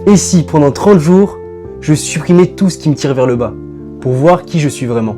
Et si, pendant 30 jours, je supprimais tout ce qui me tire vers le bas, pour voir qui je suis vraiment.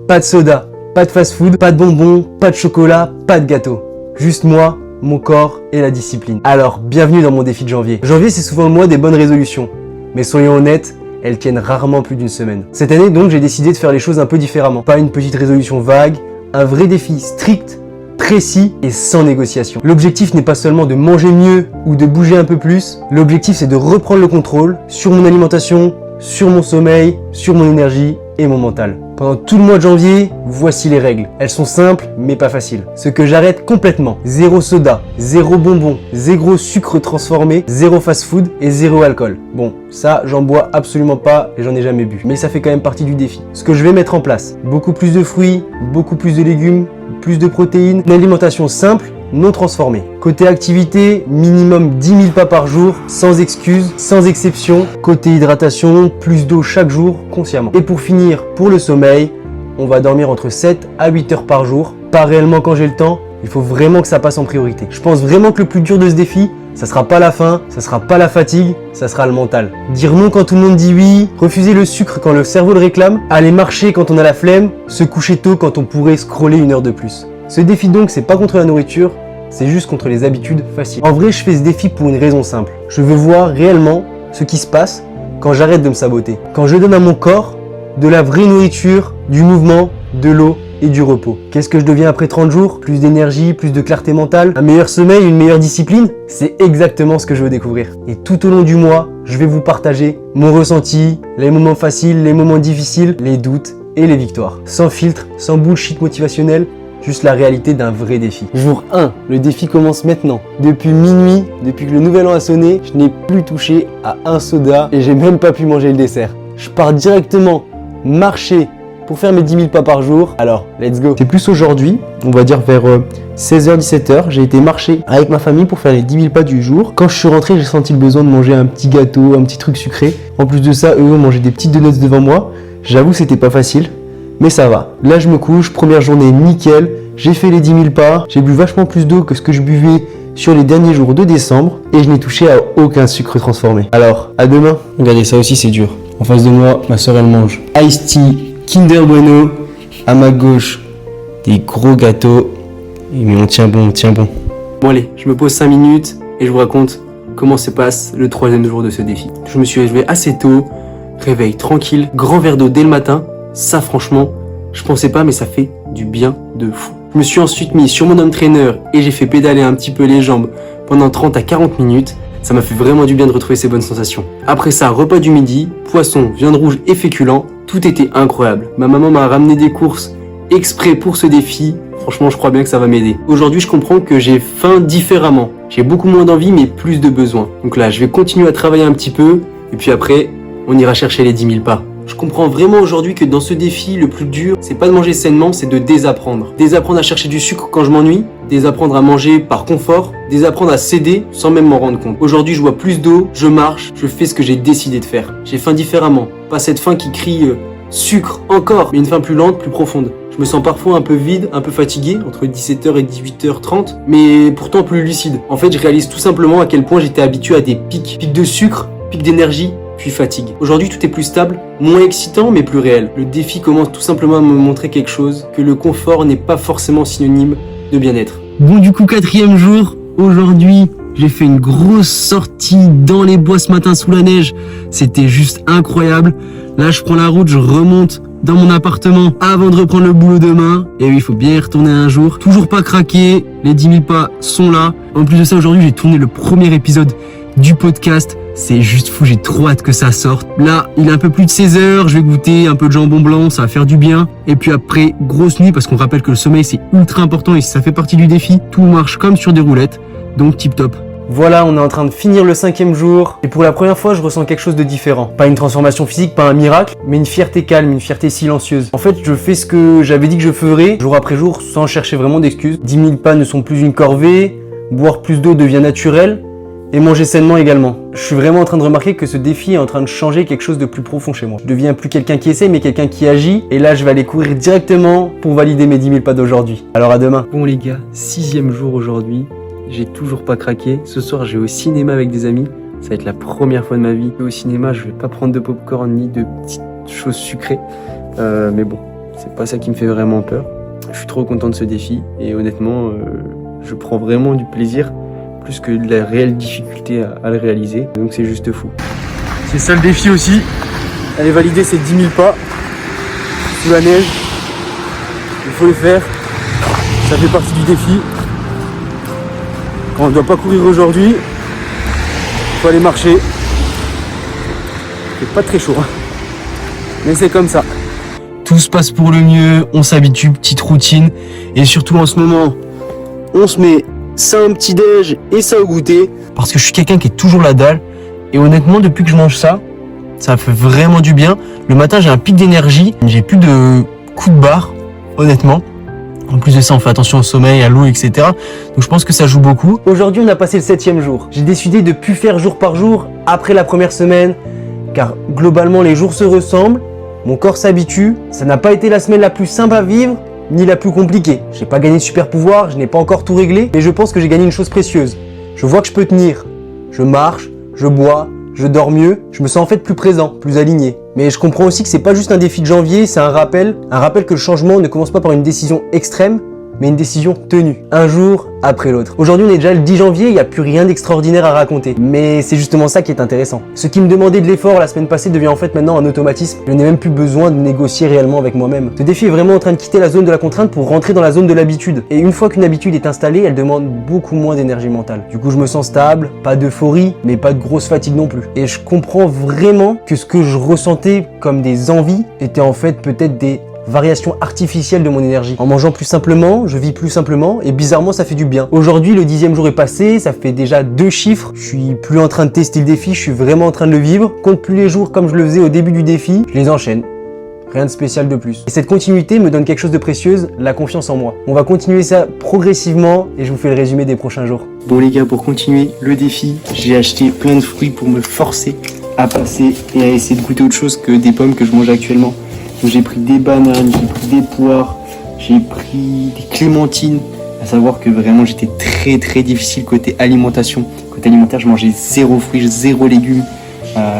Pas de soda, pas de fast-food, pas de bonbons, pas de chocolat, pas de gâteau. Juste moi, mon corps et la discipline. Alors, bienvenue dans mon défi de janvier. Janvier, c'est souvent le mois des bonnes résolutions. Mais soyons honnêtes, elles tiennent rarement plus d'une semaine. Cette année, donc, j'ai décidé de faire les choses un peu différemment. Pas une petite résolution vague, un vrai défi strict, précis et sans négociation. L'objectif n'est pas seulement de manger mieux ou de bouger un peu plus. L'objectif, c'est de reprendre le contrôle sur mon alimentation, sur mon sommeil, sur mon énergie et mon mental. Pendant tout le mois de janvier, voici les règles. Elles sont simples, mais pas faciles. Ce que j'arrête complètement: zéro soda, zéro bonbon, zéro sucre transformé, zéro fast-food et zéro alcool. Bon, ça, j'en bois absolument pas et j'en ai jamais bu. Mais ça fait quand même partie du défi. Ce que je vais mettre en place: beaucoup plus de fruits, beaucoup plus de légumes, plus de protéines, une alimentation simple, non transformée. Côté activité, minimum 10 000 pas par jour, sans excuse, sans exception. Côté hydratation, plus d'eau chaque jour, consciemment. Et pour finir, pour le sommeil, on va dormir entre 7 à 8 heures par jour. Pas réellement quand j'ai le temps, il faut vraiment que ça passe en priorité. Je pense vraiment que le plus dur de ce défi, ça sera pas la faim, ça sera pas la fatigue, ça sera le mental. Dire non quand tout le monde dit oui, refuser le sucre quand le cerveau le réclame, aller marcher quand on a la flemme, se coucher tôt quand on pourrait scroller une heure de plus. Ce défi donc, c'est pas contre la nourriture, c'est juste contre les habitudes faciles. En vrai, je fais ce défi pour une raison simple. Je veux voir réellement ce qui se passe quand j'arrête de me saboter. Quand je donne à mon corps de la vraie nourriture, du mouvement, de l'eau et du repos. Qu'est-ce que je deviens après 30 jours? Plus d'énergie, plus de clarté mentale, un meilleur sommeil, une meilleure discipline? C'est exactement ce que je veux découvrir. Et tout au long du mois, je vais vous partager mon ressenti, les moments faciles, les moments difficiles, les doutes et les victoires. Sans filtre, sans bullshit motivationnel, juste la réalité d'un vrai défi. Jour 1, le défi commence maintenant. Depuis minuit, depuis que le nouvel an a sonné, je n'ai plus touché à un soda et j'ai même pas pu manger le dessert. Je pars directement marcher pour faire mes 10 000 pas par jour. Alors, let's go. C'est plus aujourd'hui, on va dire vers 16h-17h, j'ai été marcher avec ma famille pour faire les 10 000 pas du jour. Quand je suis rentré, j'ai senti le besoin de manger un petit gâteau, un petit truc sucré. En plus de ça, eux ont mangé des petites donuts devant moi. J'avoue, c'était pas facile, mais ça va. Là, je me couche, première journée nickel. J'ai fait les 10 000 pas, j'ai bu vachement plus d'eau que ce que je buvais sur les derniers jours de décembre et je n'ai touché à aucun sucre transformé. Alors, à demain. Regardez, ça aussi c'est dur. En face de moi, ma soeur elle mange Ice Tea, Kinder Bueno. À ma gauche, des gros gâteaux. Mais on tient bon, on tient bon. Bon allez, je me pose 5 minutes et je vous raconte comment se passe le 3e jour de ce défi. Je me suis levé assez tôt, réveil tranquille, grand verre d'eau dès le matin. Ça franchement, je pensais pas mais ça fait du bien de fou. Je me suis ensuite mis sur mon home trainer et j'ai fait pédaler un petit peu les jambes pendant 30 à 40 minutes. Ça m'a fait vraiment du bien de retrouver ces bonnes sensations. Après ça, repas du midi, poisson, viande rouge et féculents. Tout était incroyable. Ma maman m'a ramené des courses exprès pour ce défi. Franchement, je crois bien que ça va m'aider. Aujourd'hui, je comprends que j'ai faim différemment. J'ai beaucoup moins d'envie mais plus de besoin. Donc là, je vais continuer à travailler un petit peu et puis après, on ira chercher les 10 000 pas. Je comprends vraiment aujourd'hui que dans ce défi, le plus dur, c'est pas de manger sainement, c'est de désapprendre. Désapprendre à chercher du sucre quand je m'ennuie, désapprendre à manger par confort, désapprendre à céder sans même m'en rendre compte. Aujourd'hui, je bois plus d'eau, je marche, je fais ce que j'ai décidé de faire. J'ai faim différemment. Pas cette faim qui crie sucre encore, mais une faim plus lente, plus profonde. Je me sens parfois un peu vide, un peu fatigué, entre 17h et 18h30, mais pourtant plus lucide. En fait, je réalise tout simplement à quel point j'étais habitué à des pics. Pics de sucre, pics d'énergie, puis fatigue. Aujourd'hui, tout est plus stable, moins excitant, mais plus réel. Le défi commence tout simplement à me montrer quelque chose, que le confort n'est pas forcément synonyme de bien-être. Bon, du coup, 4e jour, aujourd'hui, j'ai fait une grosse sortie dans les bois ce matin sous la neige. C'était juste incroyable. Là, je prends la route, je remonte dans mon appartement avant de reprendre le boulot demain. Et oui, il faut bien y retourner un jour. Toujours pas craqué, les 10 000 pas sont là. En plus de ça, aujourd'hui, j'ai tourné le premier épisode du podcast. C'est juste fou, j'ai trop hâte que ça sorte. Là, il est un peu plus de 16h, je vais goûter un peu de jambon blanc, ça va faire du bien. Et puis après, grosse nuit, parce qu'on rappelle que le sommeil c'est ultra important et ça fait partie du défi. Tout marche comme sur des roulettes, donc tip top. Voilà, on est en train de finir le 5e jour et pour la première fois, je ressens quelque chose de différent. Pas une transformation physique, pas un miracle, mais une fierté calme, une fierté silencieuse. En fait, je fais ce que j'avais dit que je ferais, jour après jour, sans chercher vraiment d'excuses. 10 000 pas ne sont plus une corvée, boire plus d'eau devient naturel. Et manger sainement également. Je suis vraiment en train de remarquer que ce défi est en train de changer quelque chose de plus profond chez moi. Je deviens plus quelqu'un qui essaie, mais quelqu'un qui agit. Et là, je vais aller courir directement pour valider mes 10 000 pas d'aujourd'hui. Alors à demain. Bon les gars, 6e jour aujourd'hui. J'ai toujours pas craqué. Ce soir, je vais au cinéma avec des amis. Ça va être la première fois de ma vie. Au cinéma, je vais pas prendre de popcorn ni de petites choses sucrées. Mais bon, c'est pas ça qui me fait vraiment peur. Je suis trop content de ce défi et honnêtement, je prends vraiment du plaisir plus que de la réelle difficulté à le réaliser. Donc c'est juste fou. C'est ça le défi aussi. Aller valider ces 10 000 pas sous la neige. Il faut le faire. Ça fait partie du défi. Quand on ne doit pas courir aujourd'hui, il faut aller marcher. C'est pas très chaud, hein. Mais c'est comme ça. Tout se passe pour le mieux, on s'habitue, petite routine. Et surtout en ce moment, on se met ça un petit déj et ça au goûter. Parce que je suis quelqu'un qui est toujours la dalle. Et honnêtement, depuis que je mange ça, ça fait vraiment du bien. Le matin, j'ai un pic d'énergie. J'ai plus de coups de barre, honnêtement. En plus de ça, on fait attention au sommeil, à l'eau, etc. Donc je pense que ça joue beaucoup. Aujourd'hui, on a passé le 7e jour. J'ai décidé de plus faire jour par jour après la première semaine. Car globalement, les jours se ressemblent. Mon corps s'habitue. Ça n'a pas été la semaine la plus simple à vivre, ni la plus compliquée. J'ai pas gagné de super pouvoir, je n'ai pas encore tout réglé. Mais je pense que j'ai gagné une chose précieuse. Je vois que je peux tenir. Je marche, je bois, je dors mieux. Je me sens en fait plus présent, plus aligné. Mais je comprends aussi que c'est pas juste un défi de janvier, c'est un rappel que le changement ne commence pas par une décision extrême, mais une décision tenue, un jour après l'autre. Aujourd'hui, on est déjà le 10 janvier, il n'y a plus rien d'extraordinaire à raconter. Mais c'est justement ça qui est intéressant. Ce qui me demandait de l'effort la semaine passée devient en fait maintenant un automatisme. Je n'ai même plus besoin de négocier réellement avec moi-même. Ce défi est vraiment en train de quitter la zone de la contrainte pour rentrer dans la zone de l'habitude. Et une fois qu'une habitude est installée, elle demande beaucoup moins d'énergie mentale. Du coup, je me sens stable, pas d'euphorie, mais pas de grosse fatigue non plus. Et je comprends vraiment que ce que je ressentais comme des envies était en fait peut-être des variation artificielle de mon énergie. En mangeant plus simplement, je vis plus simplement et bizarrement ça fait du bien. Aujourd'hui, le 10e jour est passé, ça fait déjà 2 chiffres. Je suis plus en train de tester le défi, je suis vraiment en train de le vivre. Compte plus les jours comme je le faisais au début du défi, je les enchaîne. Rien de spécial de plus. Et cette continuité me donne quelque chose de précieux, la confiance en moi. On va continuer ça progressivement et je vous fais le résumé des prochains jours. Bon les gars, pour continuer le défi, j'ai acheté plein de fruits pour me forcer à passer et à essayer de goûter autre chose que des pommes que je mange actuellement. Donc j'ai pris des bananes, j'ai pris des poires, j'ai pris des clémentines. À savoir que vraiment j'étais très difficile côté alimentation. Côté alimentaire, je mangeais 0 fruits, 0 légumes.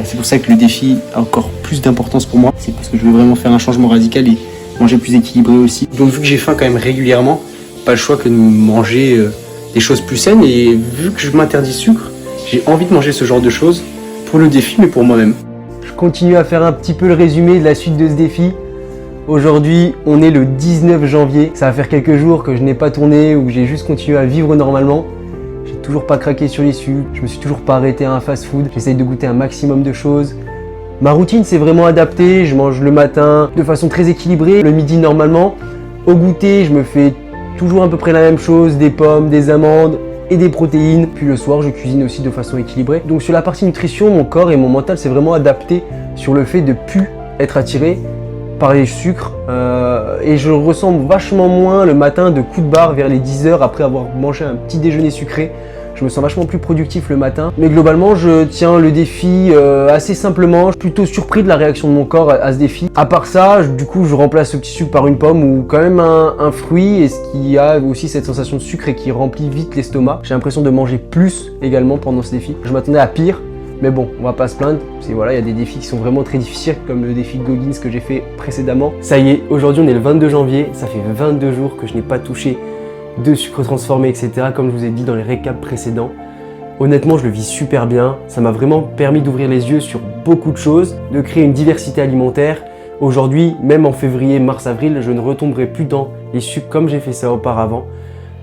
C'est pour ça que le défi a encore plus d'importance pour moi. C'est parce que je veux vraiment faire un changement radical et manger plus équilibré aussi. Donc vu que j'ai faim quand même régulièrement, pas le choix que de manger des choses plus saines. Et vu que je m'interdis sucre, j'ai envie de manger ce genre de choses pour le défi mais pour moi-même. Je continue à faire un petit peu le résumé de la suite de ce défi. Aujourd'hui, on est le 19 janvier. Ça va faire quelques jours que je n'ai pas tourné ou que j'ai juste continué à vivre normalement. J'ai toujours pas craqué sur les sucres. Je me suis toujours pas arrêté à un fast-food. J'essaye de goûter un maximum de choses. Ma routine s'est vraiment adaptée. Je mange le matin de façon très équilibrée. Le midi normalement. Au goûter, je me fais toujours à peu près la même chose. Des pommes, des amandes et des protéines. Puis le soir, je cuisine aussi de façon équilibrée. Donc sur la partie nutrition, mon corps et mon mental s'est vraiment adapté sur le fait de plus être attiré par les sucres et je ressens vachement moins le matin de coups de barre vers les 10h après avoir mangé un petit déjeuner sucré. Je me sens vachement plus productif le matin. Mais globalement, je tiens le défi assez simplement. Je suis plutôt surpris de la réaction de mon corps à ce défi. À part ça, du coup, je remplace ce petit sucre par une pomme ou quand même un fruit et ce qui a aussi cette sensation de sucre et qui remplit vite l'estomac. J'ai l'impression de manger plus également pendant ce défi. Je m'attendais à pire. Mais bon, on va pas se plaindre, voilà, il y a des défis qui sont vraiment très difficiles, comme le défi de Goggins que j'ai fait précédemment. Ça y est, aujourd'hui on est le 22 janvier, ça fait 22 jours que je n'ai pas touché de sucre transformé, etc. comme je vous ai dit dans les récaps précédents. Honnêtement, je le vis super bien, ça m'a vraiment permis d'ouvrir les yeux sur beaucoup de choses, de créer une diversité alimentaire. Aujourd'hui, même en février, mars, avril, je ne retomberai plus dans les sucres comme j'ai fait ça auparavant.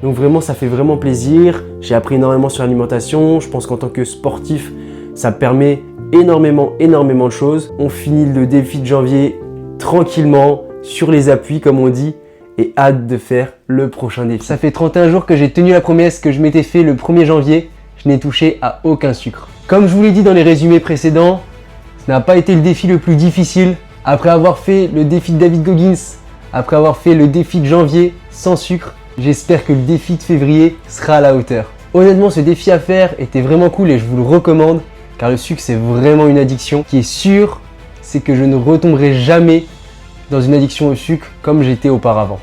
Donc vraiment, ça fait vraiment plaisir. J'ai appris énormément sur l'alimentation, je pense qu'en tant que sportif, ça permet énormément de choses. On finit le défi de janvier tranquillement, sur les appuis comme on dit, et hâte de faire le prochain défi. Ça fait 31 jours que j'ai tenu la promesse que je m'étais fait le 1er janvier. Je n'ai touché à aucun sucre. Comme je vous l'ai dit dans les résumés précédents, ce n'a pas été le défi le plus difficile. Après avoir fait le défi de David Goggins, après avoir fait le défi de janvier sans sucre, j'espère que le défi de février sera à la hauteur. Honnêtement, ce défi à faire était vraiment cool et je vous le recommande. Car le sucre, c'est vraiment une addiction. Ce qui est sûr, c'est que je ne retomberai jamais dans une addiction au sucre comme j'étais auparavant.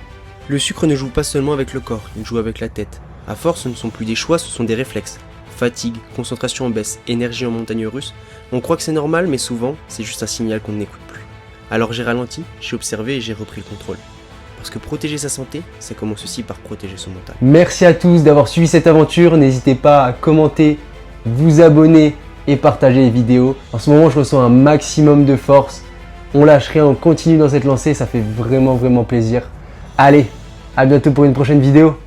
Le sucre ne joue pas seulement avec le corps, il joue avec la tête. À force, ce ne sont plus des choix, ce sont des réflexes. fatigue, concentration en baisse, énergie en montagne russe, on croit que c'est normal, mais souvent, c'est juste un signal qu'on n'écoute plus. Alors j'ai ralenti, j'ai observé et j'ai repris le contrôle. Parce que protéger sa santé, ça commence aussi par protéger son mental. Merci à tous d'avoir suivi cette aventure. N'hésitez pas à commenter, vous abonner et partager les vidéos. En ce moment, je ressens un maximum de force. On lâche rien, on continue dans cette lancée, ça fait vraiment plaisir. Allez, à bientôt pour une prochaine vidéo.